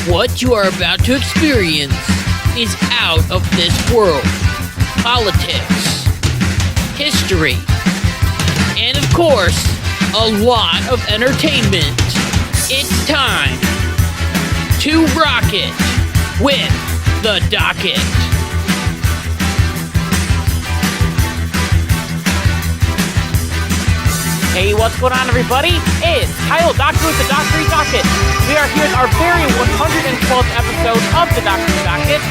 What you are about to experience is out of this world. Politics, history, and of course, a lot of entertainment. It's time to rock it with the Docket. Hey, what's going on, everybody? It's Kyle Dockery with the Dockery Docket. We are here in our very 112th episode of the Dockery Docket.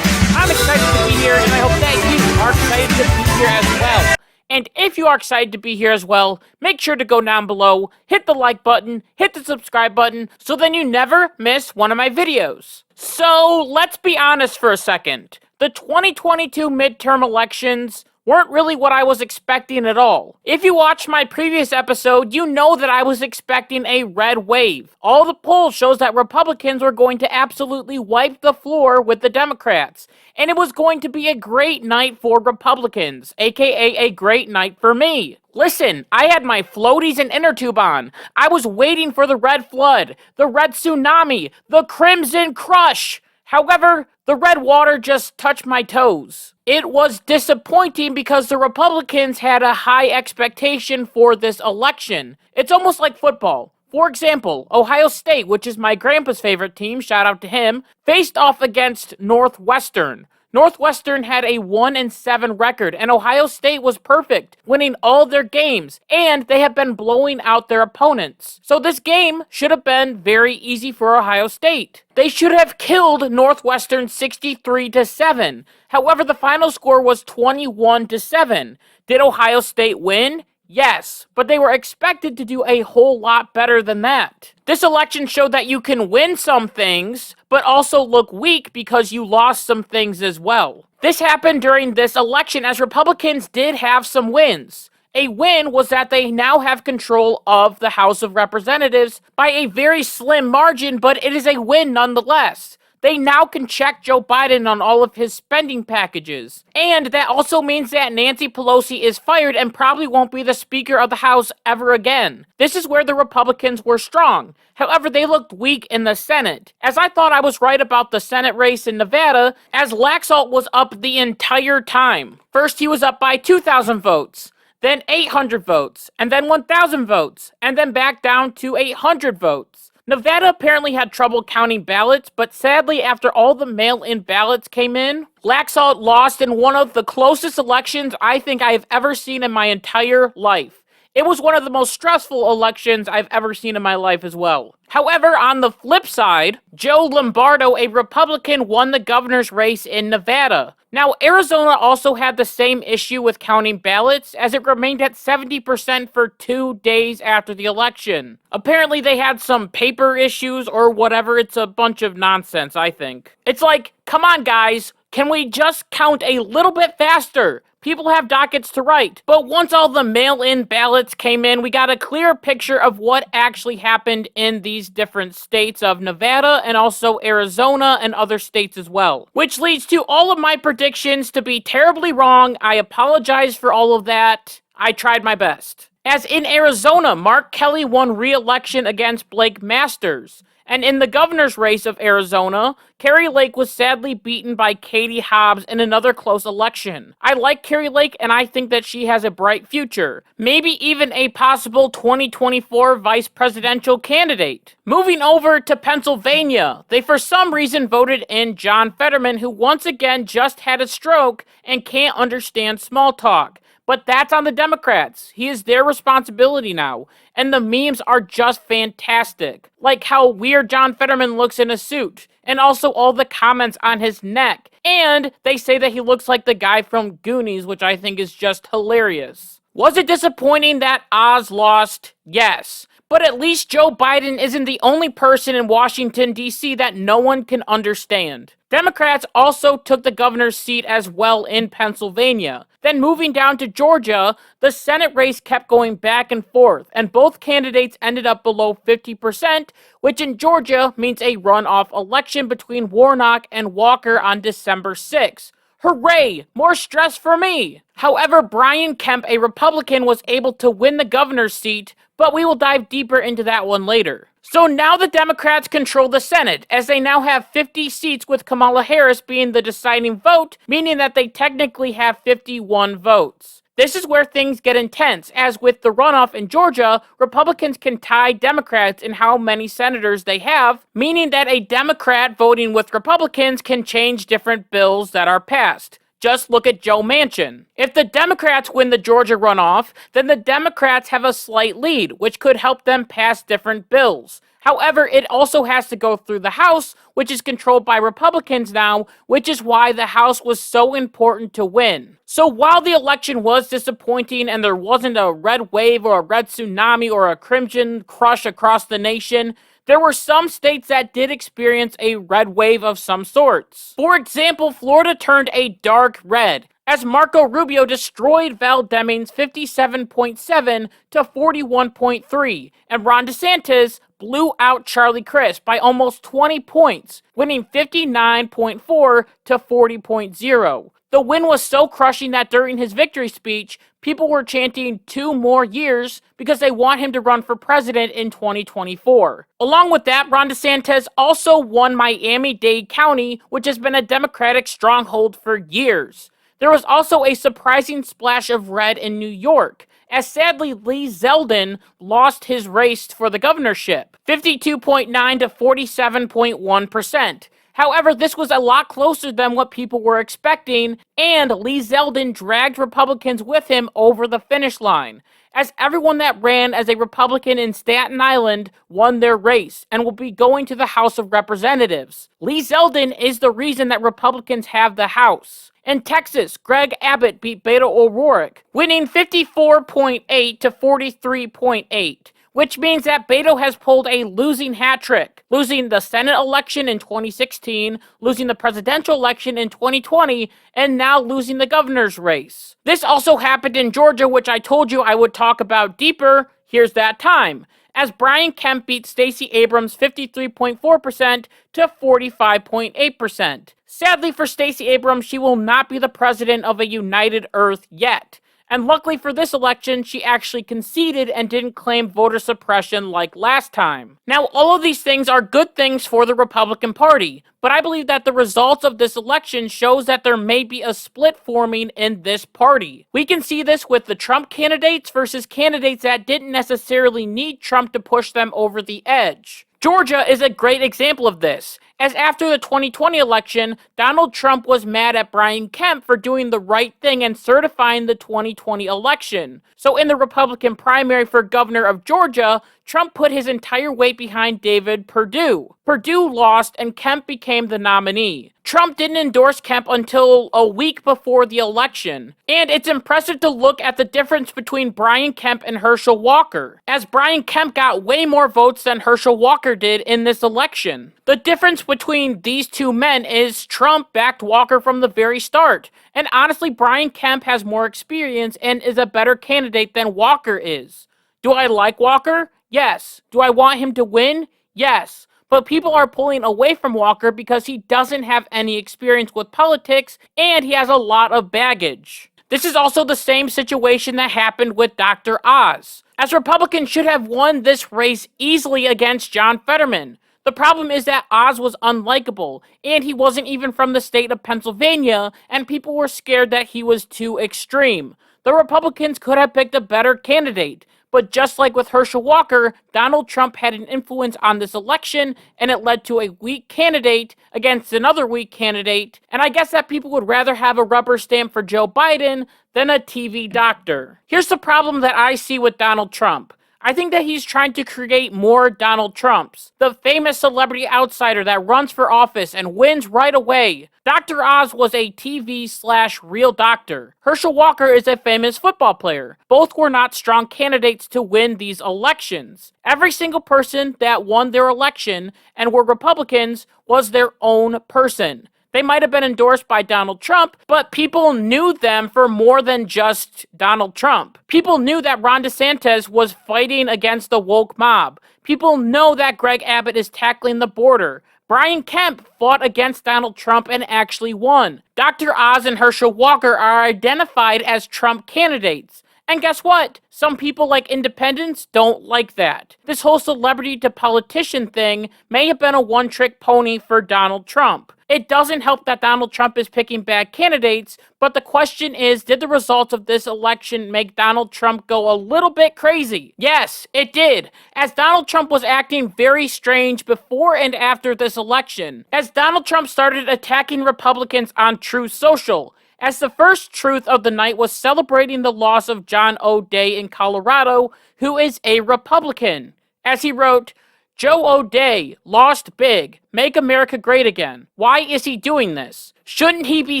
I'm excited to be here, and I hope that you are excited to be here as well. And if you are excited to be here as well, make sure to go down below, hit the like button, hit the subscribe button, so then you never miss one of my videos. So, let's be honest for a second. The 2022 midterm elections weren't really what I was expecting at all. If you watched my previous episode, you know that I was expecting a red wave. All the polls shows that Republicans were going to absolutely wipe the floor with the Democrats. And it was going to be a great night for Republicans, aka a great night for me. Listen, I had my floaties and inner tube on. I was waiting for the red flood, the red tsunami, the crimson crush. However, the red water just touched my toes. It was disappointing because the Republicans had a high expectation for this election. It's almost like football. For example, Ohio State, which is my grandpa's favorite team, shout out to him, faced off against Northwestern. Northwestern had a 1-7 record, and Ohio State was perfect, winning all their games, and they have been blowing out their opponents. So this game should have been very easy for Ohio State. They should have killed Northwestern 63-7. However, the final score was 21-7. Did Ohio State win? Yes, but they were expected to do a whole lot better than that. This election showed that you can win some things, but also look weak because you lost some things as well. This happened during this election as Republicans did have some wins. A win was that they now have control of the House of Representatives by a very slim margin, but it is a win nonetheless. They now can check Joe Biden on all of his spending packages. And that also means that Nancy Pelosi is fired and probably won't be the Speaker of the House ever again. This is where the Republicans were strong. However, they looked weak in the Senate. As I thought I was right about the Senate race in Nevada, as Laxalt was up the entire time. First, he was up by 2,000 votes. Then 800 votes, and then 1,000 votes, and then back down to 800 votes. Nevada apparently had trouble counting ballots, but sadly, after all the mail-in ballots came in, Laxalt lost in one of the closest elections I think I have ever seen in my entire life. It was one of the most stressful elections I've ever seen in my life as well. However, on the flip side, Joe Lombardo, a Republican, won the governor's race in Nevada. Now, Arizona also had the same issue with counting ballots, as it remained at 70% for 2 days after the election. Apparently, they had some paper issues or whatever. It's a bunch of nonsense, I think. It's like, come on, guys, can we just count a little bit faster? People have dockets to write. But once all the mail-in ballots came in, we got a clear picture of what actually happened in these different states of Nevada and also Arizona and other states as well. Which leads to all of my predictions to be terribly wrong. I apologize for all of that. I tried my best. As in Arizona, Mark Kelly won re-election against Blake Masters. And in the governor's race of Arizona, Kari Lake was sadly beaten by Katie Hobbs in another close election. I like Kari Lake and I think that she has a bright future. Maybe even a possible 2024 vice presidential candidate. Moving over to Pennsylvania, they for some reason voted in John Fetterman, who once again just had a stroke and can't understand small talk. But that's on the Democrats. He is their responsibility now. And the memes are just fantastic. Like how weird John Fetterman looks in a suit. And also all the comments on his neck. And they say that he looks like the guy from Goonies, which I think is just hilarious. Was it disappointing that Oz lost? Yes. But at least Joe Biden isn't the only person in Washington, D.C. that no one can understand. Democrats also took the governor's seat as well in Pennsylvania. Then moving down to Georgia, the Senate race kept going back and forth, and both candidates ended up below 50%, which in Georgia means a runoff election between Warnock and Walker on December 6th. Hooray! More stress for me! However, Brian Kemp, a Republican, was able to win the governor's seat, but we will dive deeper into that one later. So now the Democrats control the Senate, as they now have 50 seats with Kamala Harris being the deciding vote, meaning that they technically have 51 votes. This is where things get intense, as with the runoff in Georgia, Republicans can tie Democrats in how many senators they have, meaning that a Democrat voting with Republicans can change different bills that are passed. Just look at Joe Manchin. If the Democrats win the Georgia runoff, then the Democrats have a slight lead, which could help them pass different bills. However, it also has to go through the House, which is controlled by Republicans now, which is why the House was so important to win. So while the election was disappointing and there wasn't a red wave or a red tsunami or a crimson crush across the nation, there were some states that did experience a red wave of some sorts. For example, Florida turned a dark red, as Marco Rubio destroyed Val Deming's 57.7 to 41.3, and Ron Desantis blew out Charlie Crist by almost 20 points, winning 59.4 to 40.0. The win was so crushing that during his victory speech, people were chanting 2 more years because they want him to run for president in 2024. Along with that, Ron DeSantis also won Miami-Dade County, which has been a Democratic stronghold for years. There was also a surprising splash of red in New York, as sadly Lee Zeldin lost his race for the governorship, 52.9 to 47.1%. However, this was a lot closer than what people were expecting, and Lee Zeldin dragged Republicans with him over the finish line, as everyone that ran as a Republican in Staten Island won their race and will be going to the House of Representatives. Lee Zeldin is the reason that Republicans have the House. In Texas, Greg Abbott beat Beto O'Rourke, winning 54.8 to 43.8. Which means that Beto has pulled a losing hat trick, losing the Senate election in 2016, losing the presidential election in 2020, and now losing the governor's race. This also happened in Georgia, which I told you I would talk about deeper. Here's that time, as Brian Kemp beat Stacey Abrams 53.4% to 45.8%. Sadly for Stacey Abrams, she will not be the president of a united Earth yet. And luckily for this election, she actually conceded and didn't claim voter suppression like last time. Now, all of these things are good things for the Republican Party, but I believe that the results of this election shows that there may be a split forming in this party. We can see this with the Trump candidates versus candidates that didn't necessarily need Trump to push them over the edge. Georgia is a great example of this, as after the 2020 election, Donald Trump was mad at Brian Kemp for doing the right thing and certifying the 2020 election. So in the Republican primary for governor of Georgia, Trump put his entire weight behind David Perdue. Perdue lost and Kemp became the nominee. Trump didn't endorse Kemp until a week before the election. And it's impressive to look at the difference between Brian Kemp and Herschel Walker, as Brian Kemp got way more votes than Herschel Walker did in this election. The difference between these two men is Trump backed Walker from the very start. And honestly, Brian Kemp has more experience and is a better candidate than Walker is. Do I like Walker? Yes. Do I want him to win? Yes. But people are pulling away from Walker because he doesn't have any experience with politics and he has a lot of baggage. This is also the same situation that happened with Dr. Oz, as Republicans should have won this race easily against John Fetterman. The problem is that Oz was unlikable, and he wasn't even from the state of Pennsylvania, and people were scared that he was too extreme. The Republicans could have picked a better candidate, but just like with Herschel Walker, Donald Trump had an influence on this election, and it led to a weak candidate against another weak candidate, and I guess that people would rather have a rubber stamp for Joe Biden than a TV doctor. Here's the problem that I see with Donald Trump. I think that he's trying to create more Donald Trumps, the famous celebrity outsider that runs for office and wins right away. Dr. Oz was a TV/real doctor. Herschel Walker is a famous football player. Both were not strong candidates to win these elections. Every single person that won their election and were Republicans was their own person. They might have been endorsed by Donald Trump, but people knew them for more than just Donald Trump. People knew that Ron Desantis was fighting against the woke mob. People know that Greg Abbott is tackling the border. Brian Kemp fought against Donald Trump and actually won. Dr. Oz and Herschel Walker are identified as Trump candidates. And guess what? Some people like independents don't like that. This whole celebrity to politician thing may have been a one-trick pony for Donald Trump. It doesn't help that Donald Trump is picking bad candidates, but the question is, did the results of this election make Donald Trump go a little bit crazy? Yes, it did, as Donald Trump was acting very strange before and after this election, as Donald Trump started attacking Republicans on Truth Social, as the first truth of the night was celebrating the loss of John O'Day in Colorado, who is a Republican. As he wrote, "Joe O'Day, lost big. Make America great again." Why is he doing this? Shouldn't he be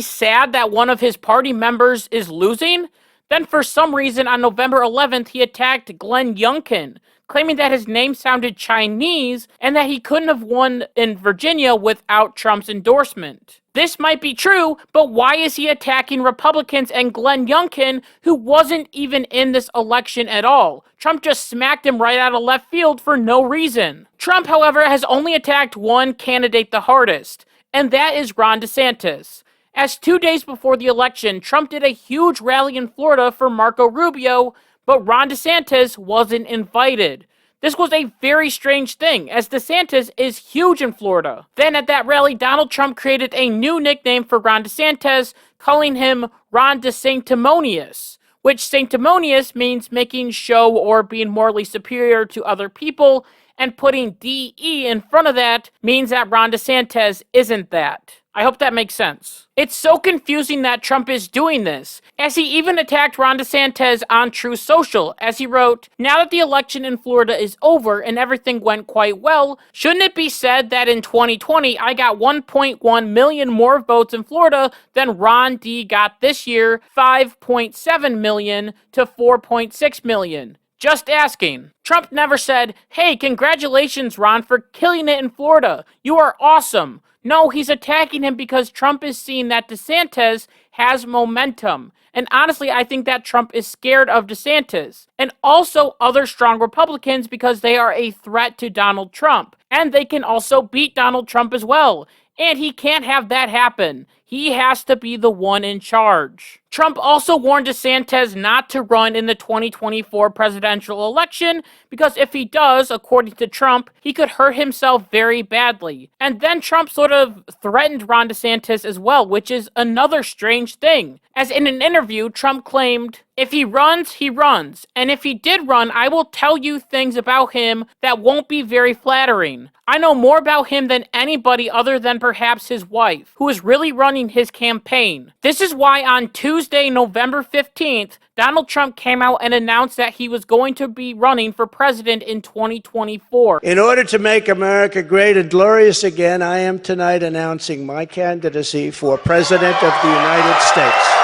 sad that one of his party members is losing? Then for some reason on November 11th, he attacked Glenn Youngkin, claiming that his name sounded Chinese and that he couldn't have won in Virginia without Trump's endorsement. This might be true, but why is he attacking Republicans and Glenn Youngkin, who wasn't even in this election at all? Trump just smacked him right out of left field for no reason. Trump, however, has only attacked one candidate the hardest, and that is Ron Desantis. As 2 days before the election, Trump did a huge rally in Florida for Marco Rubio, but Ron DeSantis wasn't invited. This was a very strange thing, as DeSantis is huge in Florida. Then at that rally, Donald Trump created a new nickname for Ron DeSantis, calling him Ron DeSanctimonious, which sanctimonious means making show or being morally superior to other people, and putting DE in front of that means that Ron DeSantis isn't that. I hope that makes sense. It's so confusing that Trump is doing this, as he even attacked Ron DeSantis on Truth Social, as he wrote, "Now that the election in Florida is over and everything went quite well, shouldn't it be said that in 2020 I got 1.1 million more votes in Florida than Ron D got this year, 5.7 million to 4.6 million? Just asking." Trump never said, "Hey, congratulations, Ron, for killing it in Florida. You are awesome." No, he's attacking him because Trump is seeing that DeSantis has momentum. And honestly, I think that Trump is scared of DeSantis. And also other strong Republicans because they are a threat to Donald Trump. And they can also beat Donald Trump as well. And he can't have that happen. He has to be the one in charge. Trump also warned DeSantis not to run in the 2024 presidential election because if he does, according to Trump, he could hurt himself very badly. And then Trump sort of threatened Ron DeSantis as well, which is another strange thing. As in an interview, Trump claimed, "If he runs, he runs. And if he did run, I will tell you things about him that won't be very flattering. I know more about him than anybody other than perhaps his wife, who is really running his campaign." This is why on Tuesday, November 15th, Donald Trump came out and announced that he was going to be running for president in 2024. In order to make America great and glorious again, I am tonight announcing my candidacy for President of the United States.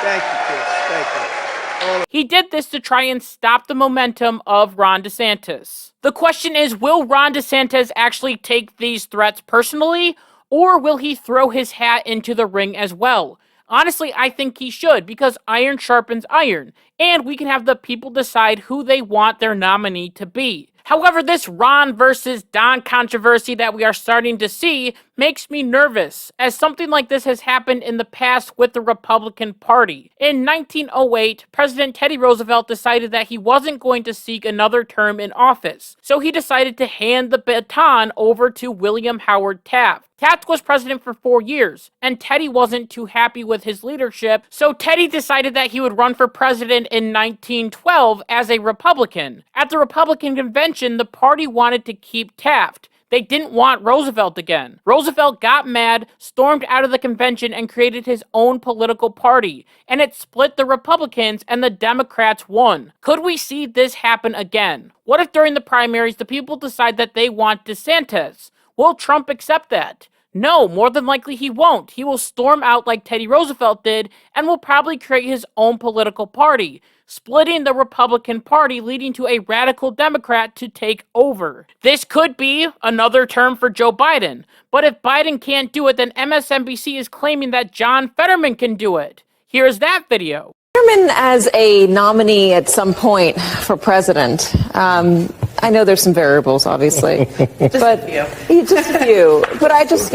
Thank you, Chris. Thank you. He did this to try and stop the momentum of Ron DeSantis. The question is, will Ron DeSantis actually take these threats personally, or will he throw his hat into the ring as well? Honestly, I think he should, because iron sharpens iron, and we can have the people decide who they want their nominee to be. However, this Ron versus Don controversy that we are starting to see makes me nervous, as something like this has happened in the past with the Republican Party. In 1908, President Teddy Roosevelt decided that he wasn't going to seek another term in office, so he decided to hand the baton over to William Howard Taft. Taft was president for 4 years, and Teddy wasn't too happy with his leadership, so Teddy decided that he would run for president in 1912 as a Republican. At the Republican convention, the party wanted to keep Taft. They didn't want Roosevelt again. Roosevelt got mad, stormed out of the convention, and created his own political party, and it split the Republicans and the Democrats won. Could we see this happen again? What if during the primaries the people decide that they want DeSantis? Will Trump accept that? No, more than likely he won't. He will storm out like Teddy Roosevelt did and will probably create his own political party, splitting the Republican Party, leading to a radical Democrat to take over. This could be another term for Joe Biden, but if Biden can't do it, then MSNBC is claiming that John Fetterman can do it. Here's that video. Fetterman as a nominee at some point for president. I know there's some variables, obviously, but just a few. But I just,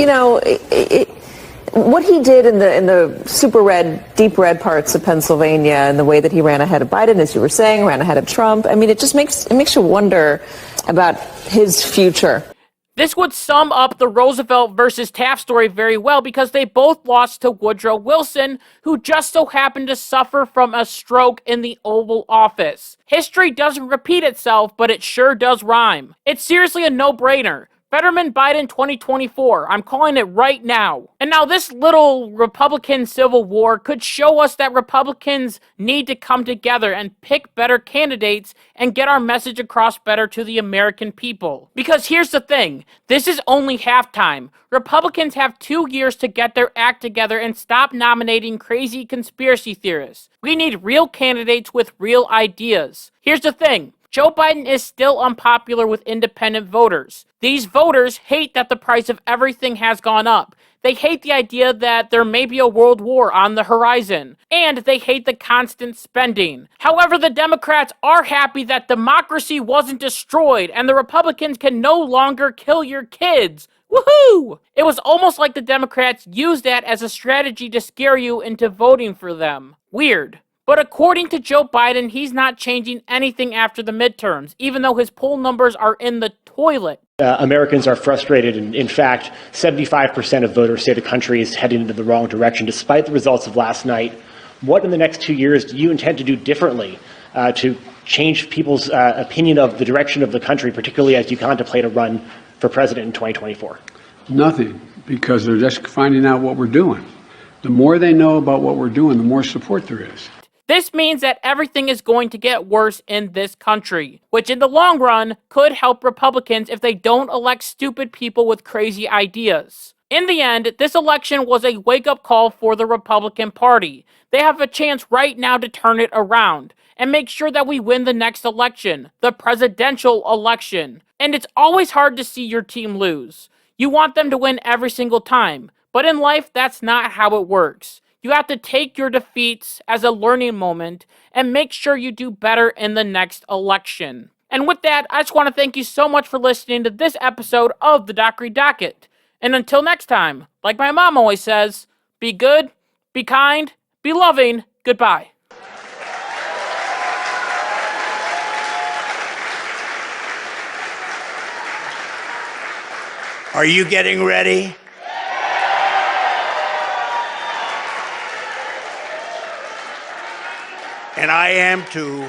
what he did in the super red, deep red parts of Pennsylvania, and the way that he ran ahead of Biden, as you were saying, ran ahead of Trump. I mean, it makes you wonder about his future. This would sum up the Roosevelt versus Taft story very well because they both lost to Woodrow Wilson, who just so happened to suffer from a stroke in the Oval Office. History doesn't repeat itself, but it sure does rhyme. It's seriously a no-brainer. Fetterman Biden 2024. I'm calling it right now. And now this little Republican civil war could show us that Republicans need to come together and pick better candidates and get our message across better to the American people. Because here's the thing, this is only halftime. Republicans have 2 years to get their act together and stop nominating crazy conspiracy theorists. We need real candidates with real ideas. Here's the thing. Joe Biden is still unpopular with independent voters. These voters hate that the price of everything has gone up. They hate the idea that there may be a world war on the horizon. And they hate the constant spending. However, the Democrats are happy that democracy wasn't destroyed and the Republicans can no longer kill your kids. Woohoo! It was almost like the Democrats used that as a strategy to scare you into voting for them. Weird. But according to Joe Biden, he's not changing anything after the midterms, even though his poll numbers are in the toilet. Americans are frustrated, and in fact, 75% of voters say the country is heading into the wrong direction, despite the results of last night. What in the next 2 years do you intend to do differently to change people's opinion of the direction of the country, particularly as you contemplate a run for president in 2024? Nothing, because they're just finding out what we're doing. The more they know about what we're doing, the more support there is. This means that everything is going to get worse in this country, which in the long run could help Republicans if they don't elect stupid people with crazy ideas. In the end, this election was a wake-up call for the Republican Party. They have a chance right now to turn it around and make sure that we win the next election, the presidential election. And it's always hard to see your team lose. You want them to win every single time, but in life, that's not how it works. You have to take your defeats as a learning moment and make sure you do better in the next election. And with that, I just want to thank you so much for listening to this episode of the Dockery Docket. And until next time, like my mom always says, be good, be kind, be loving, goodbye. Are you getting ready? And I am too.